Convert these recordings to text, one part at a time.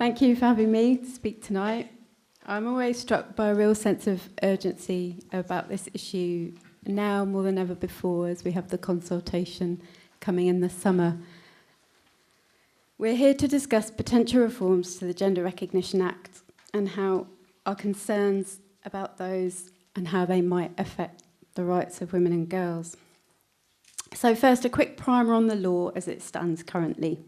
Thank you for having me to speak tonight. I'm always struck by a real sense of urgency about this issue now more than ever before, as we have the consultation coming in the summer. We're here to discuss potential reforms to the Gender Recognition Act and how our concerns about those and how they might affect the rights of women and girls. So first, a quick primer on the law as it stands currently.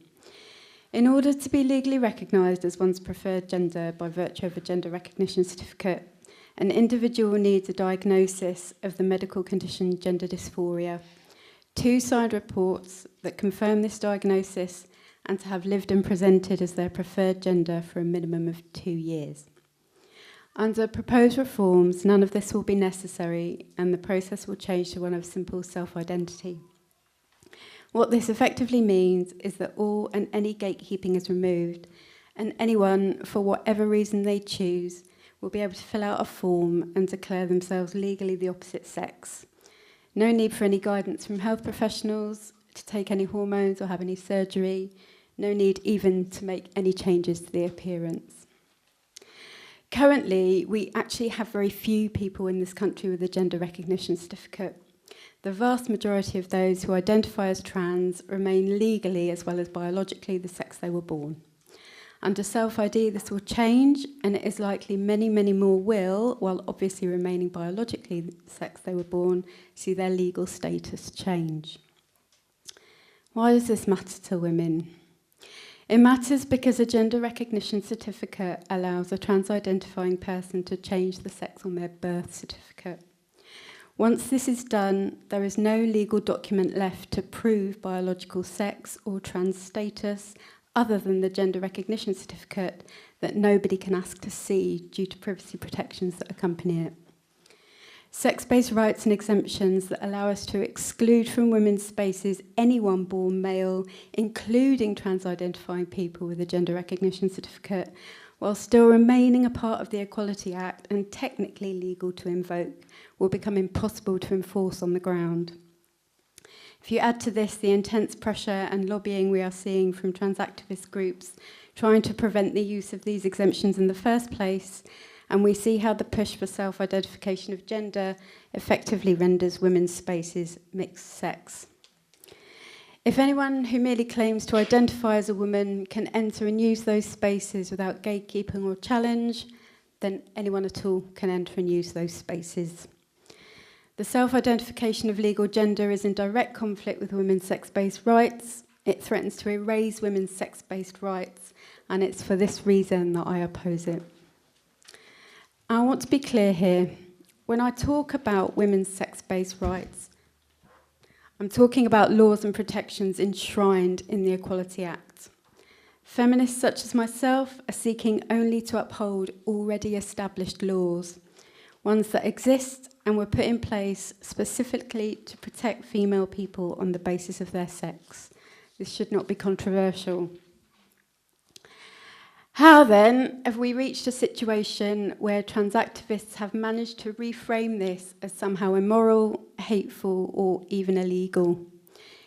In order to be legally recognised as one's preferred gender by virtue of a gender recognition certificate, an individual needs a diagnosis of the medical condition gender dysphoria, 2 signed reports that confirm this diagnosis, and to have lived and presented as their preferred gender for a minimum of 2 years. Under proposed reforms, none of this will be necessary, and the process will change to one of simple self-identity. What this effectively means is that all and any gatekeeping is removed, and anyone, for whatever reason they choose, will be able to fill out a form and declare themselves legally the opposite sex. No need for any guidance from health professionals, to take any hormones or have any surgery. No need even to make any changes to the appearance. Currently, we actually have very few people in this country with a gender recognition certificate. The vast majority of those who identify as trans remain legally as well as biologically the sex they were born. Under self-ID, this will change, and it is likely many, many more will, while obviously remaining biologically the sex they were born, see their legal status change. Why does this matter to women? It matters because a gender recognition certificate allows a trans-identifying person to change the sex on their birth certificate. Once this is done, there is no legal document left to prove biological sex or trans status other than the gender recognition certificate that nobody can ask to see due to privacy protections that accompany it. Sex-based rights and exemptions that allow us to exclude from women's spaces anyone born male, including trans-identifying people with a gender recognition certificate, while still remaining a part of the Equality Act and technically legal to invoke, will become impossible to enforce on the ground. If you add to this the intense pressure and lobbying we are seeing from trans activist groups trying to prevent the use of these exemptions in the first place, and we see how the push for self-identification of gender effectively renders women's spaces mixed sex. If anyone who merely claims to identify as a woman can enter and use those spaces without gatekeeping or challenge, then anyone at all can enter and use those spaces. The self-identification of legal gender is in direct conflict with women's sex-based rights. It threatens to erase women's sex-based rights, and it's for this reason that I oppose it. I want to be clear here. When I talk about women's sex-based rights, I'm talking about laws and protections enshrined in the Equality Act. Feminists such as myself are seeking only to uphold already established laws, ones that exist and were put in place specifically to protect female people on the basis of their sex. This should not be controversial. How then have we reached a situation where trans activists have managed to reframe this as somehow immoral, hateful, or even illegal?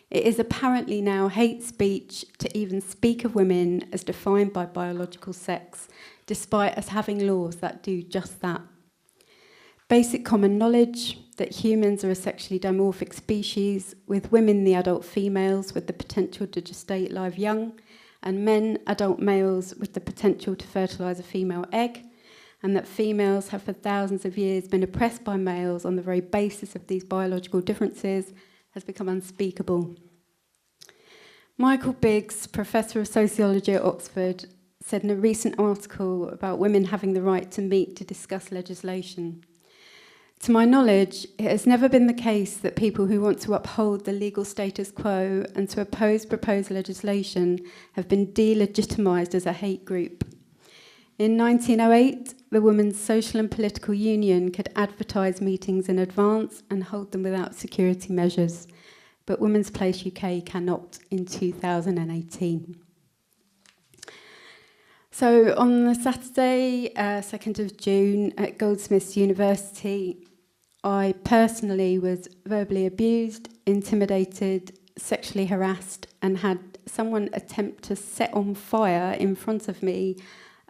It is apparently now hate speech to even speak of women as defined by biological sex, despite us having laws that do just that. Basic common knowledge that humans are a sexually dimorphic species, with women the adult females with the potential to gestate live young, and men, adult males, with the potential to fertilise a female egg, and that females have for thousands of years been oppressed by males on the very basis of these biological differences, has become unspeakable. Michael Biggs, Professor of Sociology at Oxford, said in a recent article about women having the right to meet to discuss legislation, "To my knowledge, it has never been the case that people who want to uphold the legal status quo and to oppose proposed legislation have been delegitimised as a hate group. In 1908, the Women's Social and Political Union could advertise meetings in advance and hold them without security measures, but Women's Place UK cannot in 2018. So on the Saturday, 2nd of June, at Goldsmiths University, I personally was verbally abused, intimidated, sexually harassed, and had someone attempt to set on fire in front of me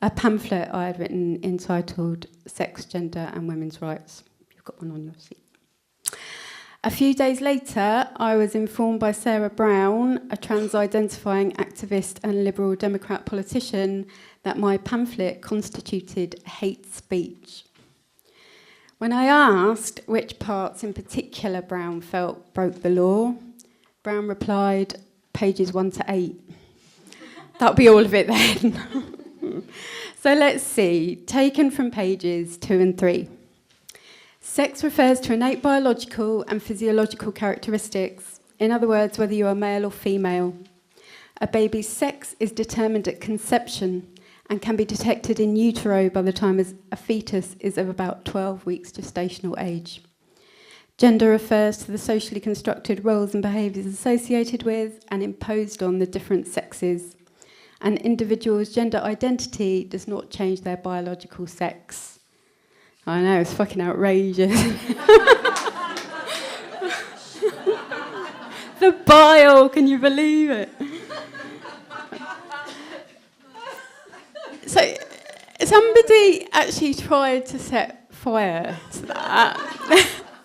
a pamphlet I had written entitled Sex, Gender and Women's Rights. You've got one on your seat. A few days later, I was informed by Sarah Brown, a trans-identifying activist and Liberal Democrat politician, that my pamphlet constituted hate speech. When I asked which parts in particular Brown felt broke the law, Brown replied, pages 1 to 8. That'll be all of it then. So let's see, taken from pages 2 and 3. Sex refers to innate biological and physiological characteristics. In other words, whether you are male or female. A baby's sex is determined at conception and can be detected in utero by the time as a fetus is of about 12 weeks gestational age. Gender refers to the socially constructed roles and behaviours associated with and imposed on the different sexes. An individual's gender identity does not change their biological sex. I know, it's fucking outrageous. The bile, can you believe it? So, somebody actually tried to set fire to that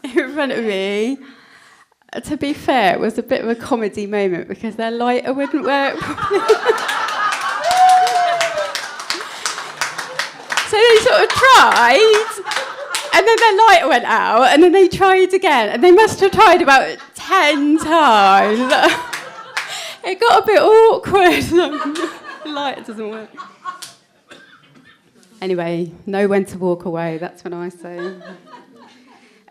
in front of me. To be fair, it was a bit of a comedy moment because their lighter wouldn't work properly. So they sort of tried, and then their lighter went out, and then they tried again, and they must have tried about 10 times. It got a bit awkward. The lighter doesn't work. Anyway, know when to walk away, that's what I say.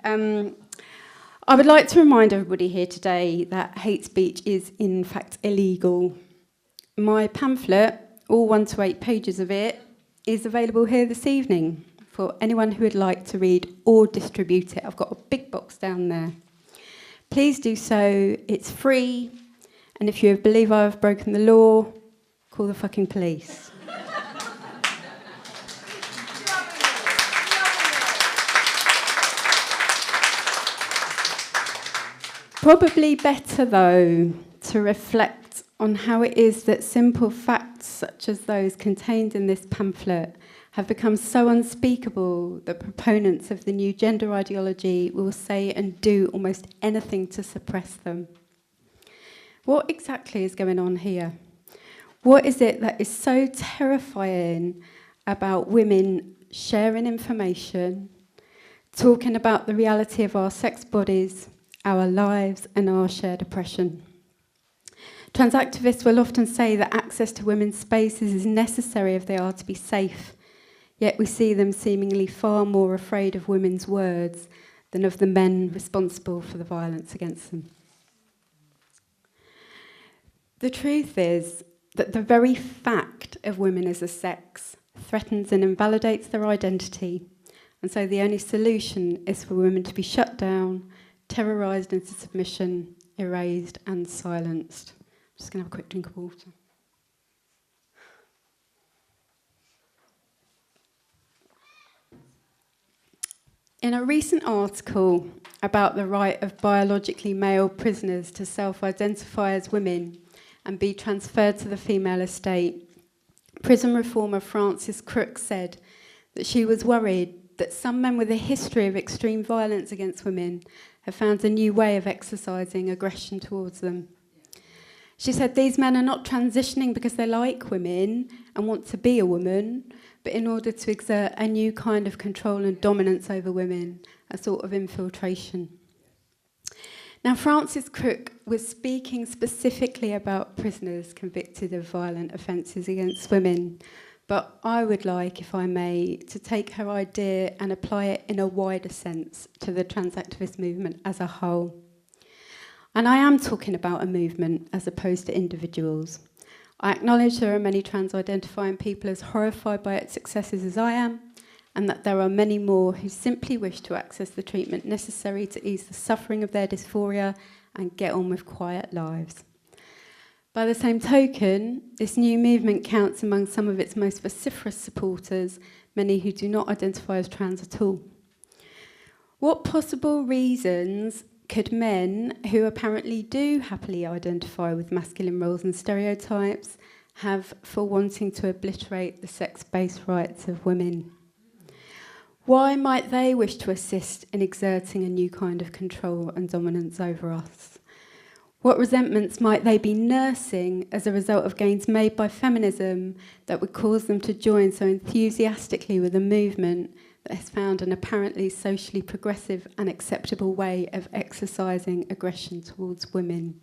I would like to remind everybody here today that hate speech is in fact illegal. My pamphlet, all 1 to 8 pages of it, is available here this evening for anyone who would like to read or distribute it. I've got a big box down there. Please do so, it's free, and if you believe I've broken the law, call the fucking police. Probably better, though, to reflect on how it is that simple facts such as those contained in this pamphlet have become so unspeakable that proponents of the new gender ideology will say and do almost anything to suppress them. What exactly is going on here? What is it that is so terrifying about women sharing information, talking about the reality of our sex bodies, our lives and our shared oppression? Trans activists will often say that access to women's spaces is necessary if they are to be safe, yet we see them seemingly far more afraid of women's words than of the men responsible for the violence against them. The truth is that the very fact of women as a sex threatens and invalidates their identity, and so the only solution is for women to be shut down, terrorised into submission, erased and silenced. I'm just going to have a quick drink of water. In a recent article about the right of biologically male prisoners to self-identify as women and be transferred to the female estate, prison reformer Frances Crook said that she was worried that some men with a history of extreme violence against women have found a new way of exercising aggression towards them. She said these men are not transitioning because they like women and want to be a woman, but in order to exert a new kind of control and dominance over women, a sort of infiltration. Now, Frances Crook was speaking specifically about prisoners convicted of violent offences against women, but I would like, if I may, to take her idea and apply it in a wider sense to the trans activist movement as a whole. And I am talking about a movement as opposed to individuals. I acknowledge there are many trans-identifying people as horrified by its successes as I am, and that there are many more who simply wish to access the treatment necessary to ease the suffering of their dysphoria and get on with quiet lives. By the same token, this new movement counts among some of its most vociferous supporters, many who do not identify as trans at all. What possible reasons Could men, who apparently do happily identify with masculine roles and stereotypes, have for wanting to obliterate the sex-based rights of women? Why might they wish to assist in exerting a new kind of control and dominance over us? What resentments might they be nursing as a result of gains made by feminism that would cause them to join so enthusiastically with a movement that has found an apparently socially progressive and acceptable way of exercising aggression towards women?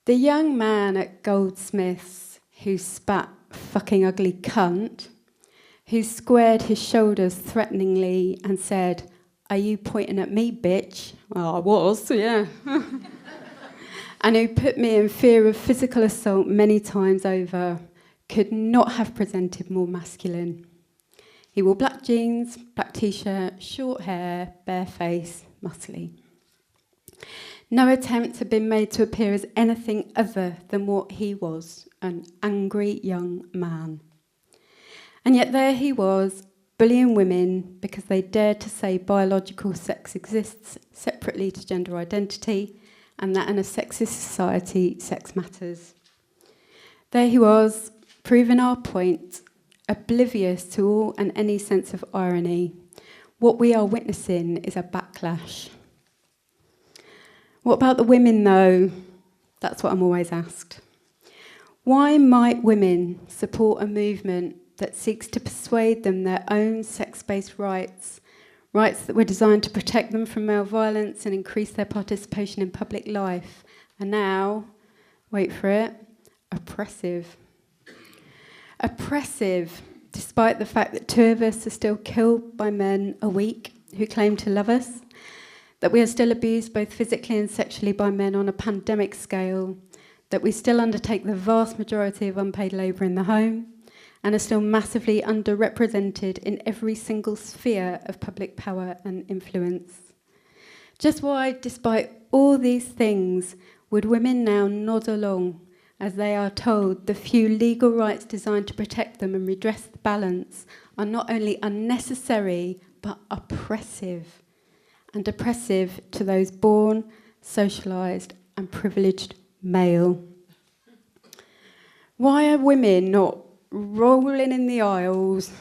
The young man at Goldsmiths who spat "fucking ugly cunt," who squared his shoulders threateningly and said, "Are you pointing at me, bitch?" Well, I was, yeah. And who put me in fear of physical assault many times over, could not have presented more masculine. He wore black jeans, black t-shirt, short hair, bare face, muscly. No attempt had been made to appear as anything other than what he was, an angry young man. And yet there he was, bullying women because they dared to say biological sex exists separately to gender identity, and that in a sexist society, sex matters. There he was, proving our point, oblivious to all and any sense of irony. What we are witnessing is a backlash. What about the women, though? That's what I'm always asked. Why might women support a movement that seeks to persuade them their own sex-based rights, rights that were designed to protect them from male violence and increase their participation in public life, are now, wait for it, oppressive? Oppressive, despite the fact that 2 of us are still killed by men a week who claim to love us, that we are still abused both physically and sexually by men on a pandemic scale, that we still undertake the vast majority of unpaid labour in the home, and are still massively underrepresented in every single sphere of public power and influence. Just why, despite all these things, would women now nod along as they are told the few legal rights designed to protect them and redress the balance are not only unnecessary, but oppressive, and oppressive to those born, socialised and privileged male? Why are women not rolling in the aisles?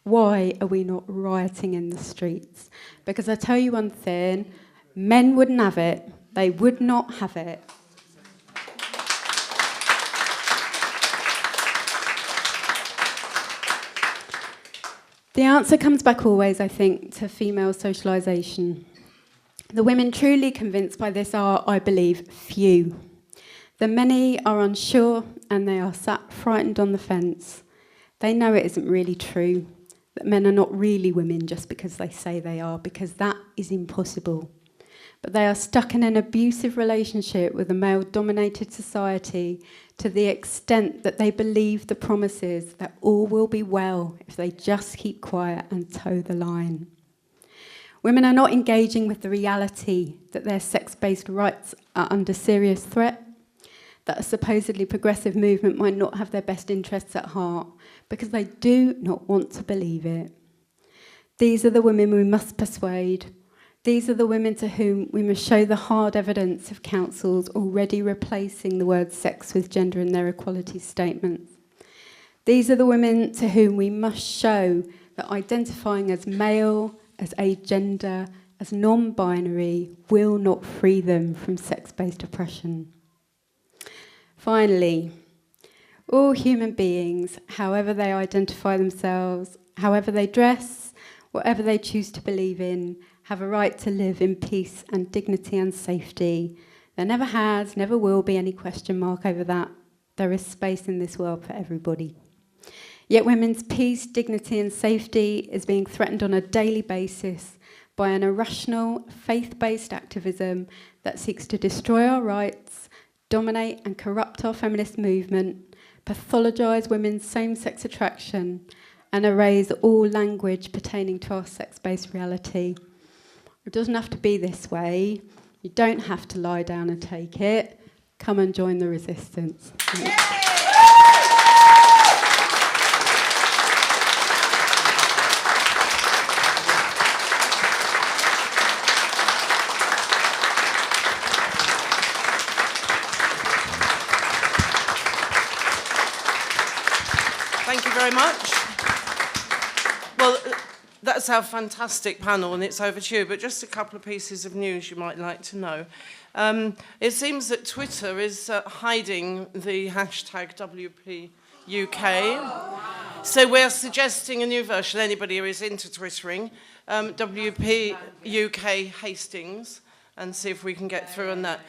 Why are we not rioting in the streets? Because I tell you one thing, men wouldn't have it. They would not have it. The answer comes back always, I think, to female socialisation. The women truly convinced by this are, I believe, few. The many are unsure and they are sat frightened on the fence. They know it isn't really true, that men are not really women just because they say they are, because that is impossible. But they are stuck in an abusive relationship with a male-dominated society to the extent that they believe the promises that all will be well if they just keep quiet and toe the line. Women are not engaging with the reality that their sex-based rights are under serious threat, that a supposedly progressive movement might not have their best interests at heart, because they do not want to believe it. These are the women we must persuade. These are the women to whom we must show the hard evidence of councils already replacing the word sex with gender in their equality statements. These are the women to whom we must show that identifying as male, as agender, as non-binary will not free them from sex-based oppression. Finally, all human beings, however they identify themselves, however they dress, whatever they choose to believe in, have a right to live in peace and dignity and safety. There never has, never will be any question mark over that. There is space in this world for everybody. Yet women's peace, dignity and safety is being threatened on a daily basis by an irrational, faith-based activism that seeks to destroy our rights, dominate and corrupt our feminist movement, pathologise women's same-sex attraction, and erase all language pertaining to our sex-based reality. It doesn't have to be this way. You don't have to lie down and take it. Come and join the resistance. Thank you very much. Well, that's our fantastic panel, and it's over to you. But just a couple of pieces of news you might like to know. It seems that Twitter is hiding the hashtag WPUK. So we're suggesting a new version. Anybody who is into Twittering, WPUK Hastings, and see if we can get through on that.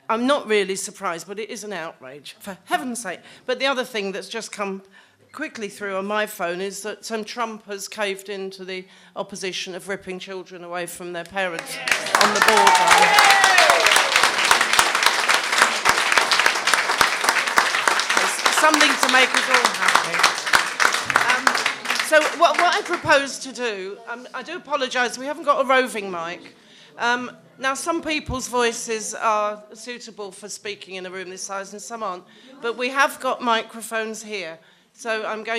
I'm not really surprised, but it is an outrage, for heaven's sake. But the other thing that's just come quickly through on my phone is that Trump has caved into the opposition of ripping children away from their parents on the border. It's something to make us all happy. So what I propose to do, I do apologise, we haven't got a roving mic. Now, some people's voices are suitable for speaking in a room this size and some aren't, but we have got microphones here. So I'm going